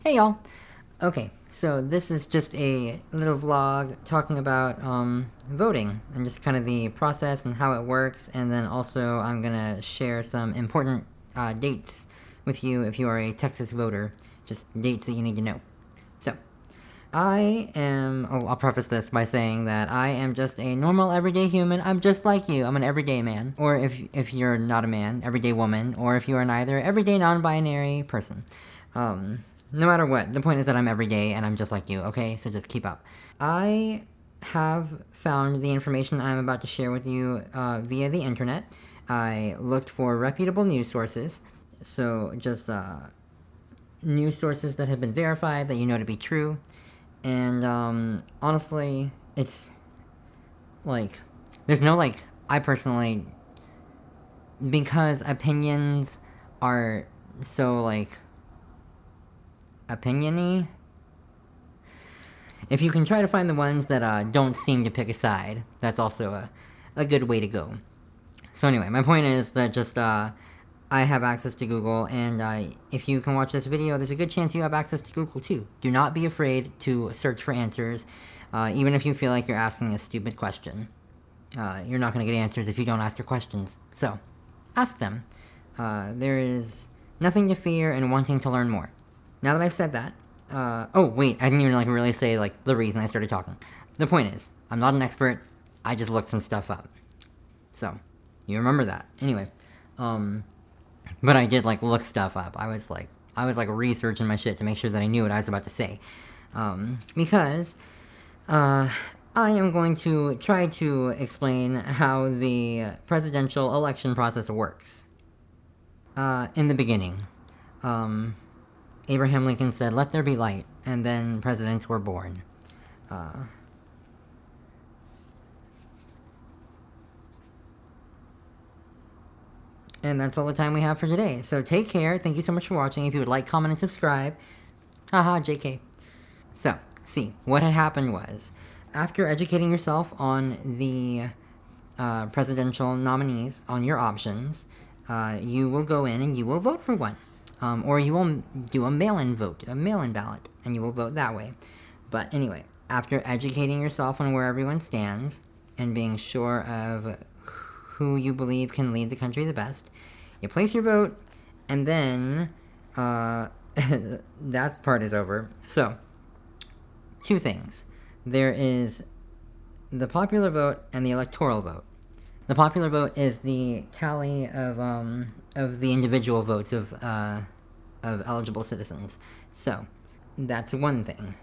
Hey y'all! Okay, so this is just a little vlog talking about voting and just kind of the process and how it works, and then also I'm gonna share some important dates with you if you are a Texas voter, just dates that you need to know. So, I'll preface this by saying that I am just a normal everyday human. I'm just like you. I'm an everyday man. Or if you're not a man, everyday woman. Or if you are neither, everyday non-binary person. No matter what, the point is that I'm everyday and I'm just like you, okay? So just keep up. I have found the information I'm about to share with you via the internet. I looked for reputable news sources. So just news sources that have been verified, that you know to be true. And honestly, it's like there's no like I personally, because opinions are so like opiniony. If you can try to find the ones that don't seem to pick a side, that's also a good way to go. So anyway, my point is that just I have access to Google, and if you can watch this video, there's a good chance you have access to Google too. Do not be afraid to search for answers, even if you feel like you're asking a stupid question. You're not going to get answers if you don't ask your questions. So, ask them. There is nothing to fear in wanting to learn more. Now that I've said that, oh wait, I didn't even like really say like the reason I started talking. The point is, I'm not an expert. I just looked some stuff up. So, you remember that. Anyway, but I did like look stuff up. I was like researching my shit to make sure that I knew what I was about to say, because I am going to try to explain how the presidential election process works. In the beginning, Abraham Lincoln said, "Let there be light," and then presidents were born. Uh, and that's all the time we have for today. So take care. Thank you so much for watching. If you would like, comment, and subscribe. Haha, JK. So, see, what had happened was, after educating yourself on the presidential nominees, on your options, you will go in and you will vote for one. Or you will do a mail-in vote, a mail-in ballot, and you will vote that way. But anyway, after educating yourself on where everyone stands, and being sure of who you believe can lead the country the best, you place your vote, and then that part is over. So, two things. There is the popular vote and the electoral vote. The popular vote is the tally of the individual votes of eligible citizens. So, that's one thing.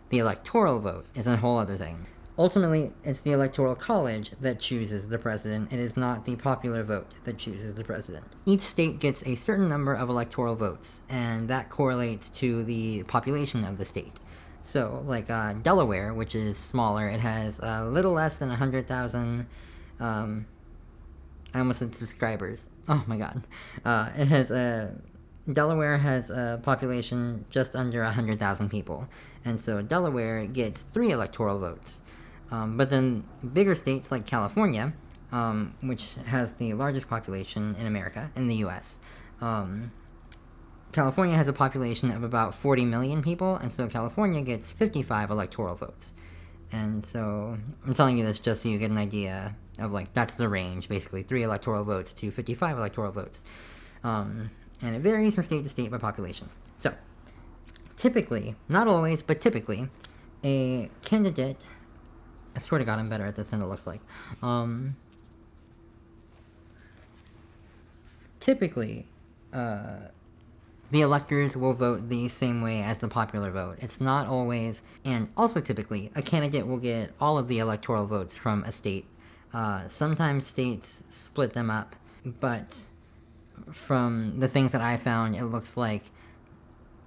The electoral vote is a whole other thing. Ultimately, it's the Electoral College that chooses the president. It is not the popular vote that chooses the president. Each state gets a certain number of electoral votes, and that correlates to the population of the state. So, like Delaware, which is smaller, it has a little less than 100,000. I almost said subscribers. Oh my god. It has a. Delaware has a population just under 100,000 people, and so Delaware gets 3 electoral votes. But then bigger states like California, which has the largest population in America, in the US, California has a population of about 40 million people, and so California gets 55 electoral votes. And so I'm telling you this just so you get an idea of like that's the range, basically 3 electoral votes to 55 electoral votes. And it varies from state to state by population. So, typically, not always, but typically, a candidate. I swear to God, I'm better at this than it looks like. Typically, the electors will vote the same way as the popular vote. It's not always, and also typically, a candidate will get all of the electoral votes from a state. Sometimes states split them up, but from the things that I found, it looks like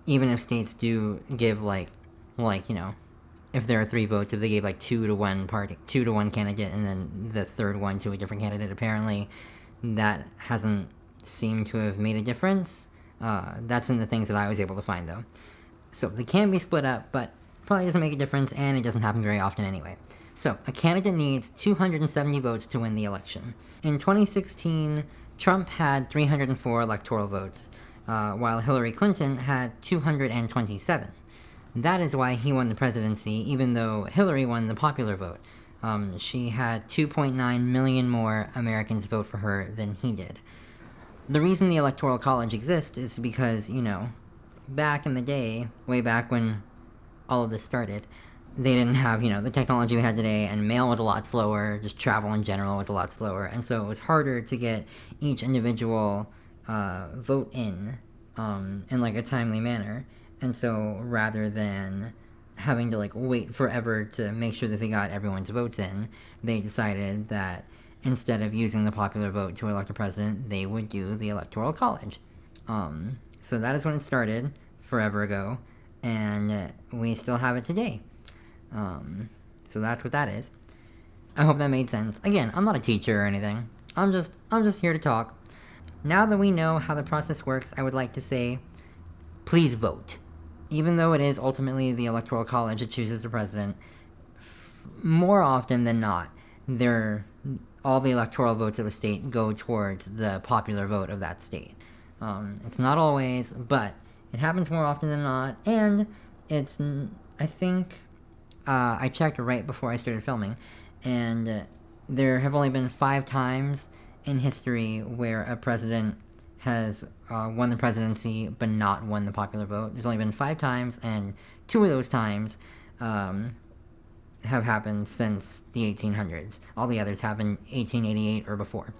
even if states do give like you know, if there are 3 votes, if they gave like 2 to 1 party, 2 to 1 candidate, and then the third one to a different candidate, apparently that hasn't seemed to have made a difference. That's in the things that I was able to find though. So they can be split up, but probably doesn't make a difference, and it doesn't happen very often anyway. So a candidate needs 270 votes to win the election. In 2016, Trump had 304 electoral votes. while Hillary Clinton had 227. That is why he won the presidency, even though Hillary won the popular vote. She had 2.9 million more Americans vote for her than he did. The reason the Electoral College exists is because, back in the day, way back when all of this started, they didn't have, the technology we had today, and mail was a lot slower, just travel in general was a lot slower, and so it was harder to get each individual vote in a timely manner. And so rather than having to wait forever to make sure that they got everyone's votes in, they decided that instead of using the popular vote to elect a president, they would do the Electoral College. So that is when it started, forever ago, and we still have it today. So that's what that is. I hope that made sense. Again, I'm not a teacher or anything. I'm just here to talk. Now that we know how the process works, I would like to say, please vote. Even though it is ultimately the Electoral College that chooses the president, more often than not, all the electoral votes of a state go towards the popular vote of that state. It's not always, but it happens more often than not, and I think, I checked right before I started filming, and there have only been 5 times in history where a president has won the presidency but not won the popular vote. There's only been 5 times, and 2 of those times have happened since the 1800s. All the others happened 1888 or before.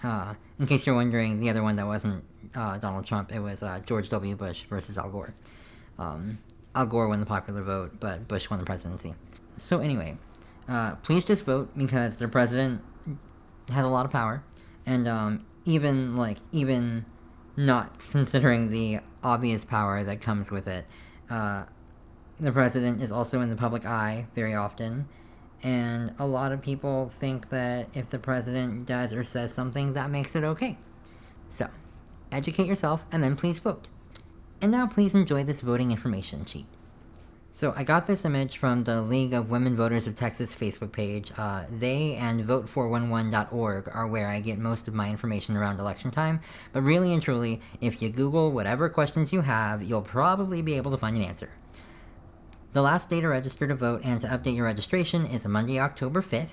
In case you're wondering, the other one that wasn't Donald Trump, it was George W. Bush versus Al Gore. Al Gore won the popular vote, but Bush won the presidency. So anyway, please just vote, because the president has a lot of power, and even not considering the obvious power that comes with it, the president is also in the public eye very often, and a lot of people think that if the president does or says something, that makes it okay. So, educate yourself, and then please vote. And now please enjoy this voting information sheet. So I got this image from the League of Women Voters of Texas Facebook page. They and vote411.org are where I get most of my information around election time, but really and truly, if you Google whatever questions you have, you'll probably be able to find an answer. The last day to register to vote and to update your registration is Monday, October 5th.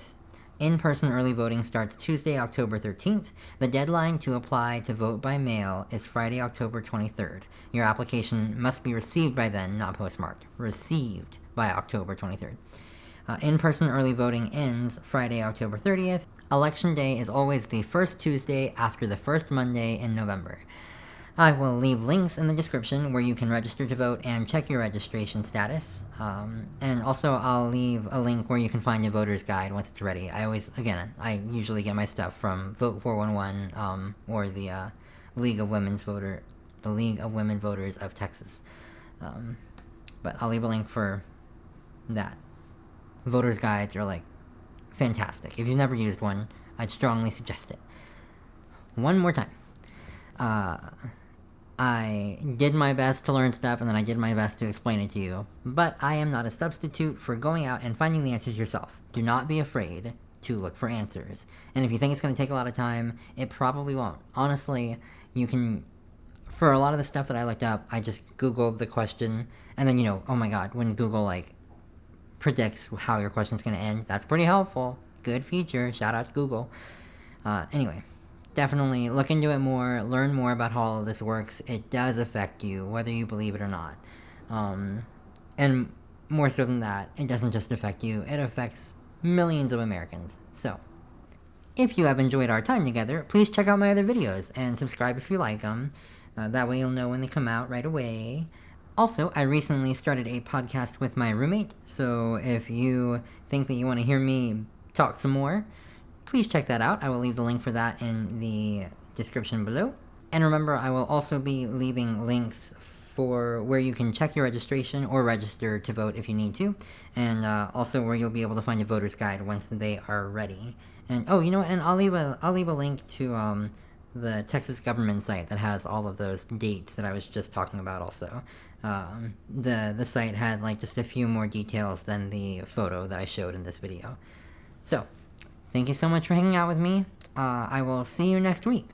In-person early voting starts Tuesday, October 13th. The deadline to apply to vote by mail is Friday, October 23rd. Your application must be received by then, not postmarked. Received by October 23rd. In-person early voting ends Friday, October 30th. Election day is always the first Tuesday after the first Monday in November. I will leave links in the description where you can register to vote and check your registration status. And also I'll leave a link where you can find a voter's guide once it's ready. I usually get my stuff from Vote411 or the League of Women Voters of Texas. But I'll leave a link for that. Voter's guides are fantastic. If you've never used one, I'd strongly suggest it. One more time. I did my best to learn stuff, and then I did my best to explain it to you. But I am not a substitute for going out and finding the answers yourself. Do not be afraid to look for answers. And if you think it's going to take a lot of time, it probably won't. Honestly, you can... For a lot of the stuff that I looked up, I just Googled the question, and then, oh my god, when Google, predicts how your question's going to end, that's pretty helpful. Good feature. Shout out to Google. Anyway. Definitely look into it more, learn more about how all of this works. It does affect you, whether you believe it or not. And more so than that, it doesn't just affect you, it affects millions of Americans. So, if you have enjoyed our time together, please check out my other videos, and subscribe if you like them. That way you'll know when they come out right away. Also, I recently started a podcast with my roommate, so if you think that you want to hear me talk some more, please check that out. I will leave the link for that in the description below. And remember, I will also be leaving links for where you can check your registration or register to vote if you need to, and also where you'll be able to find a voter's guide once they are ready. And you know what? And I'll leave a link to the Texas government site that has all of those dates that I was just talking about. Also, the site had just a few more details than the photo that I showed in this video. So. Thank you so much for hanging out with me. I will see you next week.